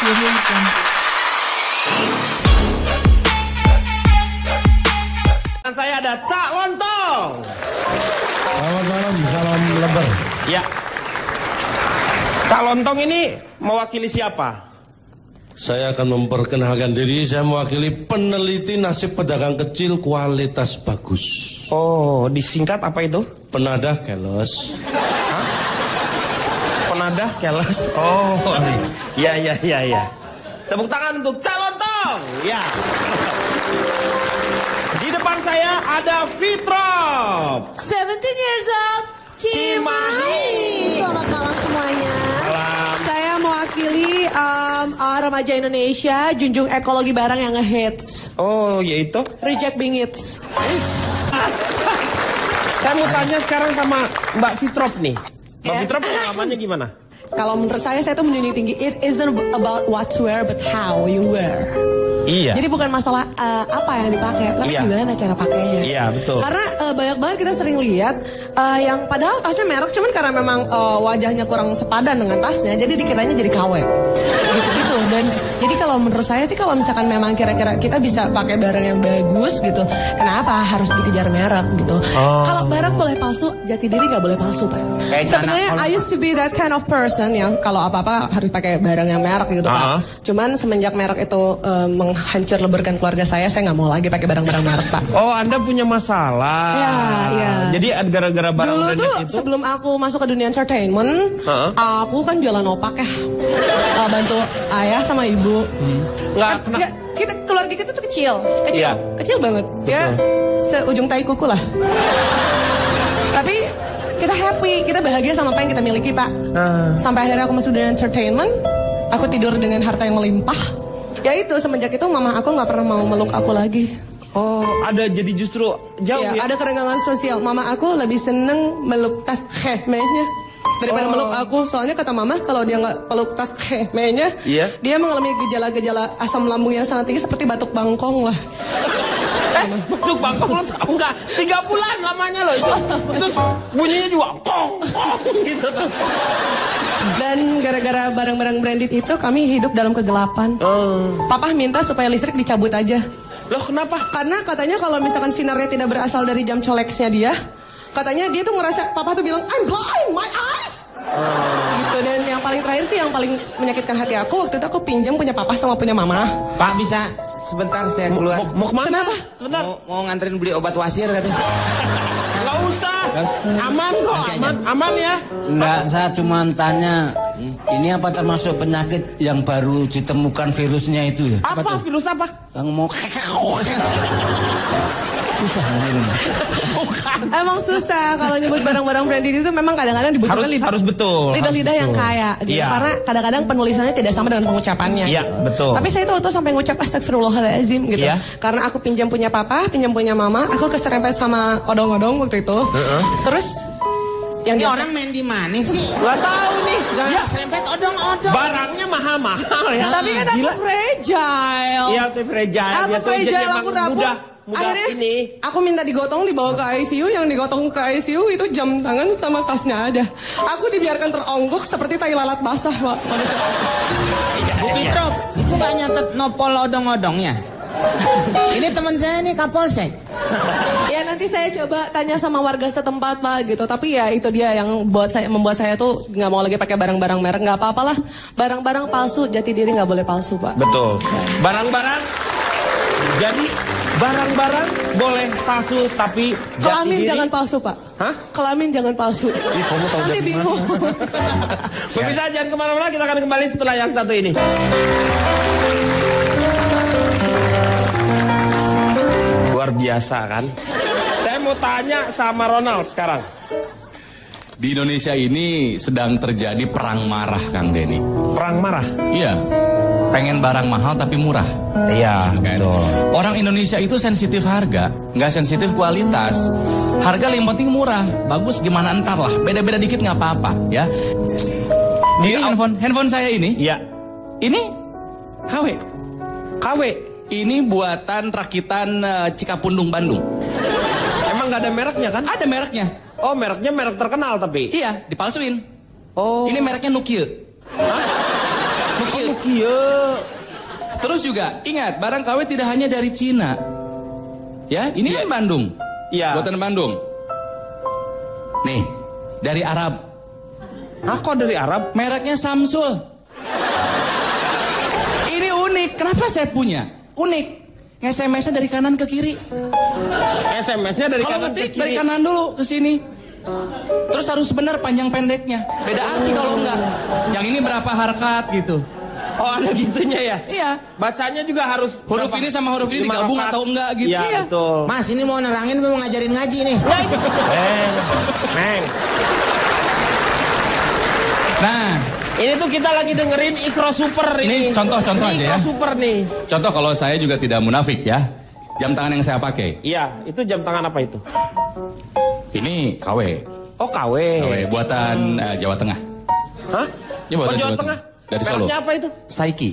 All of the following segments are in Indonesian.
Saya ada Cak Lontong. Selamat malam, salam lebar. Ya. Cak Lontong ini mewakili siapa? Saya akan memperkenalkan diri, saya mewakili peneliti nasib pedagang kecil kualitas bagus. Oh, disingkat apa itu? Penadah keles. Hah? Penadah keles. Oh, ya. Tepuk tangan untuk Cak Lontong. Ya. Di depan saya ada Fitrop. 17 years old, Cimahi. Selamat malam semuanya. Malam. Saya mewakili remaja Indonesia, junjung ekologi barang yang ngehits. Oh, yaitu? Reject being hits. Saya mau tanya sekarang sama Mbak Fitrop nih. Mbak Ya. Fitrop pengalamannya gimana? Kalau menurut saya tuh menjunjung tinggi, it isn't about what to wear, but how you wear. Iya. Jadi bukan masalah apa yang dipakai, tapi Iya. gimana cara pakainya. Iya, betul. Karena banyak banget kita sering lihat yang padahal tasnya merek, cuman karena memang wajahnya kurang sepadan dengan tasnya, jadi dikiranya jadi KW. Gitu-gitu. Dan jadi kalau menurut saya sih, kalau misalkan memang kira-kira kita bisa pakai barang yang bagus gitu, kenapa harus dikejar merek gitu? Kalau barang boleh palsu, jati diri nggak boleh palsu, Pak. Sebenarnya I used to be that kind of person yang kalau apa-apa harus pakai barang yang merek gitu, Pak. Cuman semenjak merek itu menghancur leburkan keluarga saya nggak mau lagi pakai barang-barang merek, Pak. Oh, Anda punya masalah. Iya. Jadi gara-gara barang Dulu branded tuh itu. sebelum aku masuk ke dunia entertainment, aku kan jualan opak ya, bantu ayah sama ibu. Kita keluarga kita tuh kecil, Iya. kecil banget. Ya, seujung tai kuku lah. Tapi kita happy, kita bahagia sama apa yang kita miliki, Pak. Sampai akhirnya aku masuk dunia entertainment, aku tidur dengan harta yang melimpah. Ya itu, semenjak itu mama aku nggak pernah mau meluk aku lagi. Oh, ada jadi justru jauh ya? Ada kerenggangan sosial. Mama aku lebih seneng meluk tas khemehnya daripada meluk aku. Soalnya kata mama, kalau dia nggak peluk tas khemehnya, dia mengalami gejala-gejala asam lambung yang sangat tinggi seperti batuk bangkong lah. Batuk bangkong lo tau nggak? 3 bulan lamanya loh itu. Terus bunyinya juga kong gitu tuh. Dan gara-gara barang-barang branded itu kami hidup dalam kegelapan. Papa minta supaya listrik dicabut aja. Loh, kenapa? Karena katanya kalau misalkan sinarnya tidak berasal dari jam colleksnya dia, katanya dia tuh ngerasa, papa tuh bilang, I'm blind, my eyes. Gitu. Dan yang paling terakhir sih, yang paling menyakitkan hati aku, waktu itu aku pinjam punya papa sama punya mama. Pak, bisa sebentar saya keluar. Mau kemana? Kenapa? Sebentar. Mau nganterin beli obat wasir katanya. Nggak usah. Aman kok, aman ya. Enggak, saya cuma tanya, ini apa termasuk penyakit yang baru ditemukan virusnya itu ya? Apa? Virus apa? Yang mau susah ini. Bukan. Emang susah kalau nyebut barang-barang branded itu memang kadang-kadang dibutuhkan Harus betul. lidah-lidah yang kaya gitu. Iya. Karena kadang-kadang penulisannya tidak sama dengan pengucapannya. Iya, gitu. betul. Tapi saya tuh sampai ngucap astagfirullahaladzim gitu. Iya. Karena aku pinjam punya papa, pinjam punya mama, aku keserempet sama odong-odong waktu itu. Terus yang Ini orang main di mana sih? Gak tahu nih. Segala serempet odong-odong. Barangnya mahal-mahal ya. Tapi kan aku fragile. Iya, tuh fragile. Aku Dia tuh fragile, jadi aku emang rapuh. mudah Akhirnya ini. aku minta digotong, dibawa ke ICU. Yang digotong ke ICU itu jam tangan sama tasnya aja. Aku dibiarkan teronggok seperti tai lalat basah, Pak. Bu Fitrop, itu gak nyatet nopol odong-odongnya. Ini teman saya nih Kapolsek. Ya nanti saya coba tanya sama warga setempat, Pak, gitu. Tapi ya itu dia yang membuat saya tuh nggak mau lagi pakai barang-barang merek. Nggak apa-apalah, barang-barang palsu, jati diri nggak boleh palsu, Pak. Betul. Barang-barang. Jadi barang-barang boleh palsu tapi Kelamin diri. jangan palsu, Pak. Hah? Kelamin jangan palsu. Kamu tahu Nanti dari bingung. Pemirsa jangan kemana-mana, kita akan kembali setelah yang satu ini. Luar biasa kan? Saya mau tanya sama Ronald sekarang. Di Indonesia ini sedang terjadi perang marah, Kang Denny. Perang marah? Iya. Pengen barang mahal tapi murah. Iya, Kan? betul. Orang Indonesia itu sensitif harga, nggak sensitif kualitas. Harga yang penting murah, bagus gimana entar lah. Beda-beda dikit nggak apa-apa, ya. Ini handphone saya ini. Iya. Ini KW. KW. Ini buatan rakitan Cikapundung, Bandung. Emang nggak ada mereknya kan? Ada mereknya. Oh, mereknya merek terkenal tapi. Iya, dipalsuin. Oh. Ini mereknya Nokia. Nukio. Terus juga ingat, barang KW tidak hanya dari Cina. Ya, ini kan Bandung. Iya. Buatan Bandung. Nih, dari Arab. Ah, kok dari Arab? Mereknya Samsul. Ini unik. Kenapa saya punya? Unik. SMS-nya dari kanan ke kiri. SMS-nya dari Kalau kanan ke ngetik kiri. dari kanan dulu ke sini. Terus harus benar panjang pendeknya. Beda arti kalau enggak. Yang ini berapa harakat gitu. Oh, ada gitunya ya? Iya. Bacanya juga harus Huruf berapa? ini sama huruf ini 5 digabung harakat. atau enggak gitu. Iya, betul. Mas, ini mau nerangin mau ngajarin ngaji nih. Neng. Nah, Ini tuh kita lagi dengerin Ikro Super ini. Ini contoh-contoh aja ya. Ikro Super nih. Contoh kalau saya juga tidak munafik ya. Jam tangan yang saya pakai. Iya, itu jam tangan apa itu? Ini KW. Oh, KW. KW buatan Jawa Tengah. Hah? Ini buatan Oh, Jawa Jawa Tengah. Dari Solo. Mereknya apa itu? Saiki.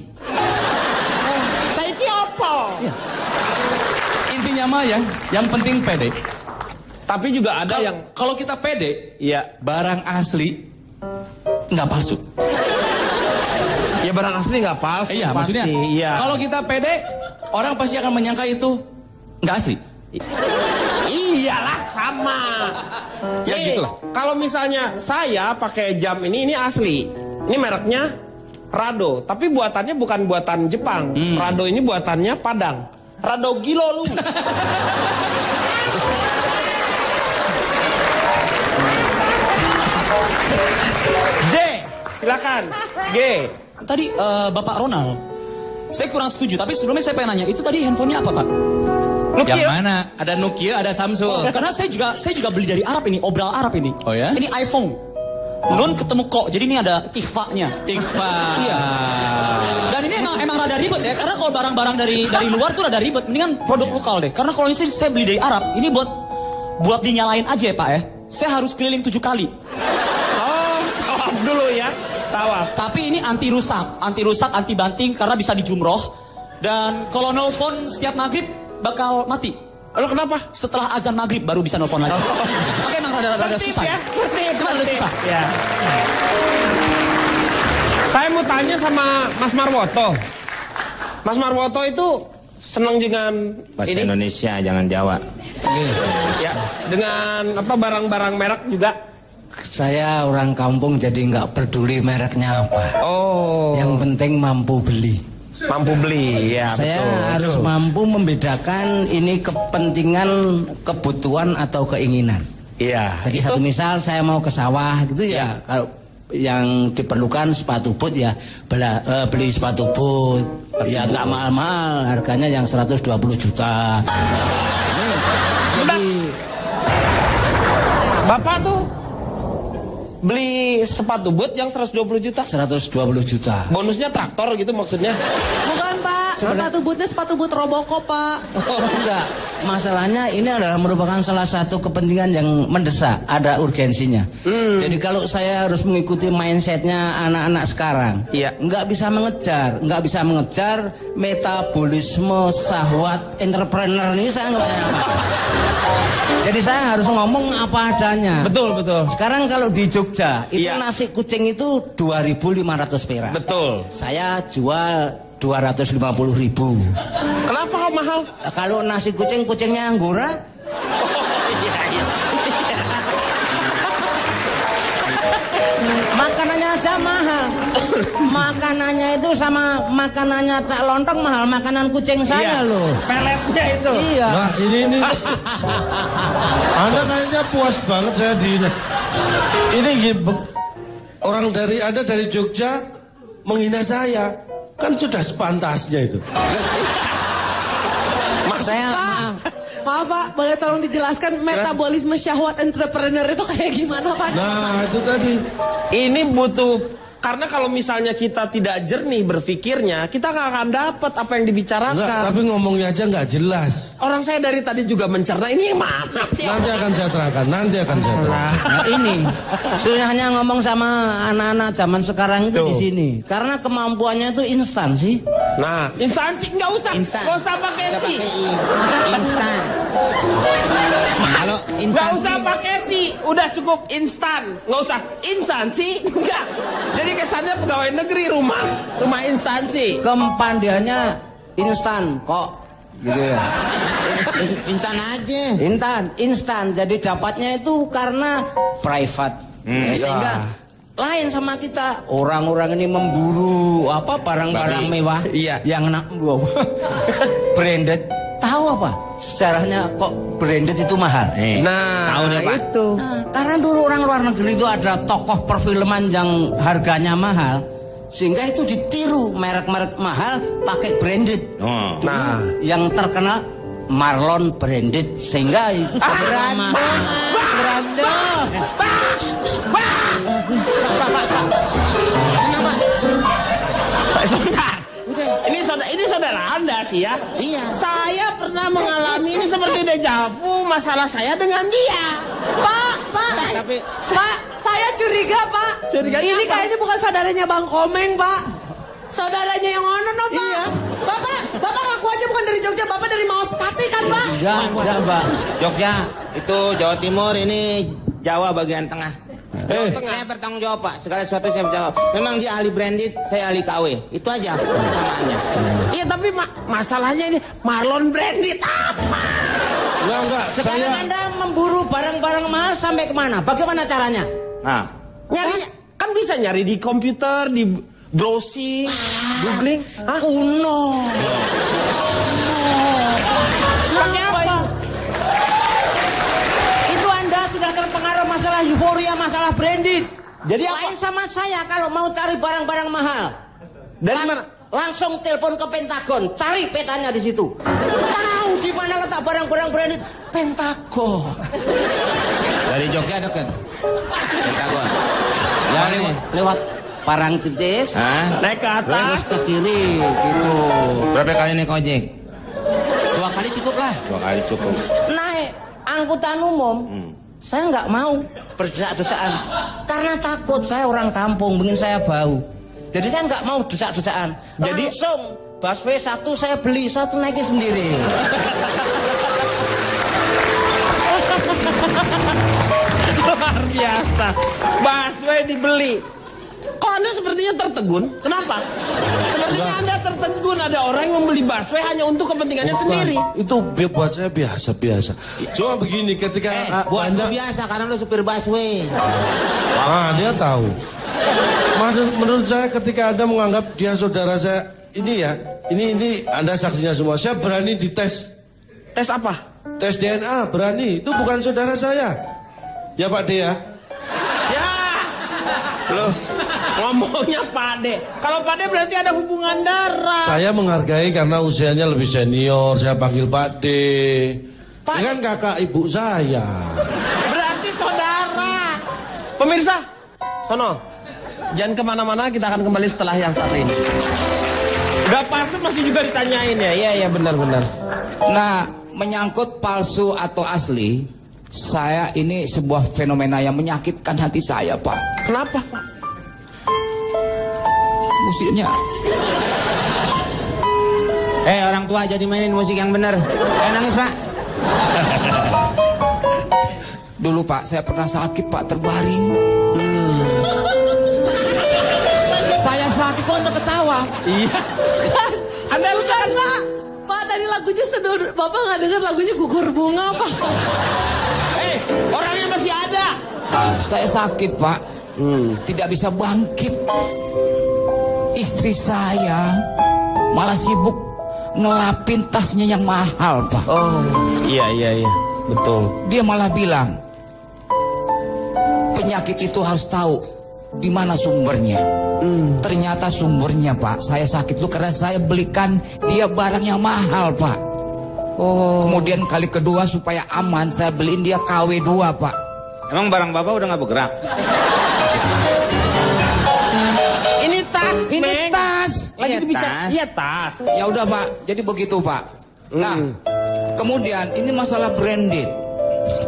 Saiki apa? Iya. Intinya mah ya, yang penting pede. Tapi juga ada yang Kalau kita pede, iya, barang asli nggak palsu. ya barang asli nggak palsu. Iya, pasti. maksudnya Iya. kalau kita pede, orang pasti akan menyangka itu nggak asli. Iyalah sama. Ya Nih, gitulah. Kalau misalnya saya pakai jam ini asli. Ini mereknya Rado, tapi buatannya bukan buatan Jepang. Rado ini buatannya Padang. Rado gilo lu. J, silakan. G. Tadi Bapak Ronald, saya kurang setuju. Tapi sebelumnya saya pengen nanya, itu tadi handphonenya apa Pak? Yang mana? Ada Nokia, ada Samsung. Karena saya juga beli dari Arab ini, obral Arab ini. Oh ya? Ini iPhone. Nun ketemu kok, jadi ini ada ikhfa-nya. Ikhfa. Iya. Dan ini emang rada ribet ya, karena kalau barang-barang dari luar tuh rada ribet. Mendingan produk lokal deh. Karena kalau ini saya beli dari Arab, ini buat dinyalain aja ya Pak ya. Saya harus keliling 7 kali. Oh, tawaf dulu ya. Tawaf. Tapi ini anti rusak, anti banting karena bisa dijumroh. Dan kalau nelfon setiap maghrib bakal mati. Lo kenapa? Setelah azan maghrib baru bisa nelfon lagi. Oke, emang rada susah. Ya, Emang rada susah. Ya. Saya mau tanya sama Mas Marwoto. Mas Marwoto itu senang dengan Bahasa ini? Indonesia, jangan Jawa. Ya, dengan apa barang-barang merek juga. Saya orang kampung jadi nggak peduli mereknya apa. Oh, Yang penting mampu beli. mampu beli ya. Saya betul, harus betul. mampu membedakan ini kepentingan, kebutuhan atau keinginan. Iya. Jadi satu misal saya mau ke sawah gitu ya, kalau yang diperlukan sepatu boot ya beli sepatu boot. Ya nggak mahal-mahal, harganya yang 120 juta. Jadi Bapak tuh beli sepatu boot yang 120 juta. 120 juta. Bonusnya traktor gitu maksudnya. Bukan Pak, sepatu bootnya sepatu boot Robocop Pak. Oh enggak, masalahnya ini adalah merupakan salah satu kepentingan yang mendesak, ada urgensinya. Jadi kalau saya harus mengikuti mindsetnya anak-anak sekarang, Iya. nggak bisa mengejar metabolisme syahwat entrepreneur ini, saya nggak bisa apa. Jadi saya harus ngomong apa adanya. Betul, betul. Sekarang kalau di Jogja itu Iya. nasi kucing itu 2.500 perak. Betul. Saya jual 250.000. Kenapa kok mahal? Kalau nasi kucingnya Anggora, makanannya aja mahal. Makanannya itu sama makanannya Cak Lontong mahal. Makanan kucing saya loh. Peletnya itu. Iya. Nah ini Anda kayaknya puas banget saya ini orang Anda dari Jogja menghina saya, kan sudah sepantasnya itu. Saya Maaf Pak, boleh tolong dijelaskan metabolisme syahwat entrepreneur itu kayak gimana Pak? Nah itu tadi. Ini butuh, karena kalau misalnya kita tidak jernih berpikirnya, kita nggak akan dapat apa yang dibicarakan. Enggak, tapi ngomongnya aja nggak jelas. Orang saya dari tadi juga mencerna, ini yang mana sih? Nanti akan saya terangkan. Nah ini hanya ngomong sama anak-anak zaman sekarang itu di sini. Karena kemampuannya itu instan sih. Nah, instansi nggak usah pakai si. Instan. Kalau Nggak instansi usah pakai si, udah cukup instan. Nggak usah instansi, enggak. Jadi kesannya pegawai negeri rumah instansi. Kepandiannya instan kok, gitu ya. instan aja. Instan. Jadi dapatnya itu karena private. Sehingga lain sama kita. Orang-orang ini memburu barang-barang mewah yang branded. Tahu apa? Sejarahnya kok branded itu mahal. Tahu deh, Pak. Itu. Karena dulu orang luar negeri itu ada tokoh perfilman yang harganya mahal. Sehingga itu ditiru merek-merek mahal pakai branded. Yang terkenal Marlon branded, sehingga itu mahal. Pak, sebentar. Ini saudara Anda sih ya. Iya. Saya pernah mengalami ini seperti dejavu masalah saya dengan dia. Pak, Tapi Pak, saya curiga, Pak. Curiganya Ini apa? kayaknya bukan saudaranya Bang Komeng, Pak. Saudaranya yang ono, no, Pak. Iya. Bapak ngaku aja bukan dari Jogja, Bapak dari Maospati kan, Pak? Enggak, Mbak. Jogja itu Jawa Timur, ini Jawa bagian tengah. Saya bertanggung jawab, Pak. Segala sesuatu saya bertanggung jawab. Memang dia ahli branded, saya ahli KW. Itu aja persamaannya. Iya, tapi masalahnya ini Marlon branded apa? Enggak. Sekarang Anda memburu barang-barang mahal sampai kemana? Bagaimana caranya? Nah, Nyarinya kan bisa nyari di komputer, di browsing, googling. Hah? Uno. Pakai apa? Itu Anda sudah terpengaruh masalah euforia, masalah branded. Jadi Lain apa? sama saya kalau mau cari barang-barang mahal. Dari mana? Langsung telepon ke Pentagon, cari petanya di situ. Tahu di mana letak barang-barang branded? Pentagon. dari Jogja deket. Pentagon. Ya, lewat Parangtritis, Naik ke terus atas. ke kiri gitu. Berapa kali naik ojek? 2 kali cukup lah. 2 kali cukup. Naik angkutan umum, saya nggak mau berdesak-desaan karena takut. Saya orang kampung, ingin saya bau. Jadi saya nggak mau desak-desaan. Jadi- Langsung busway 1 saya beli, 1 naikin sendiri. Luar biasa. Busway dibeli. Kok Anda sepertinya tertegun? Kenapa? Sepertinya Anda tertegun. Ada orang yang membeli busway hanya untuk kepentingannya sendiri. Itu buat saya biasa. Cuma begini, ketika Buat Anda... lu biasa karena lu supir busway. Dia tahu. Menurut saya ketika Anda menganggap dia saudara saya, ini ya, ini Anda saksinya semua. Saya berani dites. Tes apa? Tes DNA, berani. Itu bukan saudara saya. Ya Pak D ya. Ya. Loh, ngomongnya Pak D. Kalau Pak D berarti ada hubungan darah. Saya menghargai karena usianya lebih senior. Saya panggil Pak D. Pak Dia kan kakak ibu saya. Berarti saudara. Pemirsa, sono. Jangan kemana-mana, kita akan kembali setelah yang satu ini. Udah palsu masih juga ditanyain ya? Iya, benar-benar. Nah, menyangkut palsu atau asli, saya ini sebuah fenomena yang menyakitkan hati saya, Pak. Kenapa, Pak? Musiknya. Orang tua jadi mainin musik yang bener. Nangis, Pak. Dulu, Pak, saya pernah sakit, Pak, terbaring. Saya sakit kok Anda ketawa. Iya. Anda Bukan, Pak. Pak, tadi lagunya sedul. Bapak nggak dengar lagunya Gugur Bunga, Pak? Orangnya masih ada. Saya sakit, Pak. Tidak bisa bangkit. Istri saya malah sibuk ngelapin tasnya yang mahal, Pak. Oh, iya. Betul. Dia malah bilang, penyakit itu harus tahu di mana sumbernya. Ternyata sumbernya, Pak, saya sakit itu karena saya belikan dia barang yang mahal, Pak. Kemudian kali kedua supaya aman saya beliin dia KW 2, Pak. Emang barang Bapak udah nggak bergerak? Ini tas, Ini Meng. tas. Lagi Iya, dibicara. tas. Iya, tas. Ya udah, Pak. Jadi begitu, Pak. Nah, kemudian ini masalah branded.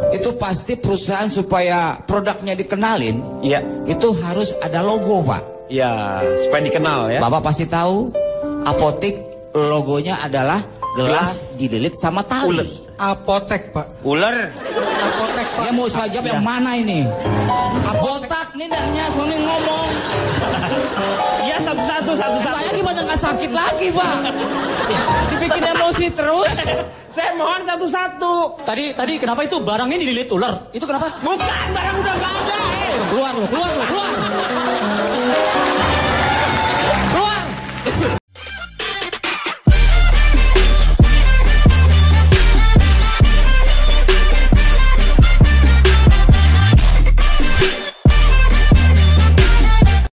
Itu pasti perusahaan supaya produknya dikenalin. Iya. Itu harus ada logo, Pak. Iya, supaya dikenal ya. Bapak pasti tahu Apotek logonya adalah gelas dililit sama tali. Apotek, Pak. Ular. Apotek, Pak. Ya mau saya jawab yang mana ini? Botak nih dannya, Sony ngomong. Ya satu-satu. Saya gimana nggak sakit lagi, Pak? Dibikin emosi terus. Saya mohon satu-satu. Tadi kenapa itu barangnya dililit ular? Itu kenapa? Bukan, barang udah nggak ada. Keluar lo, keluar lo, keluar.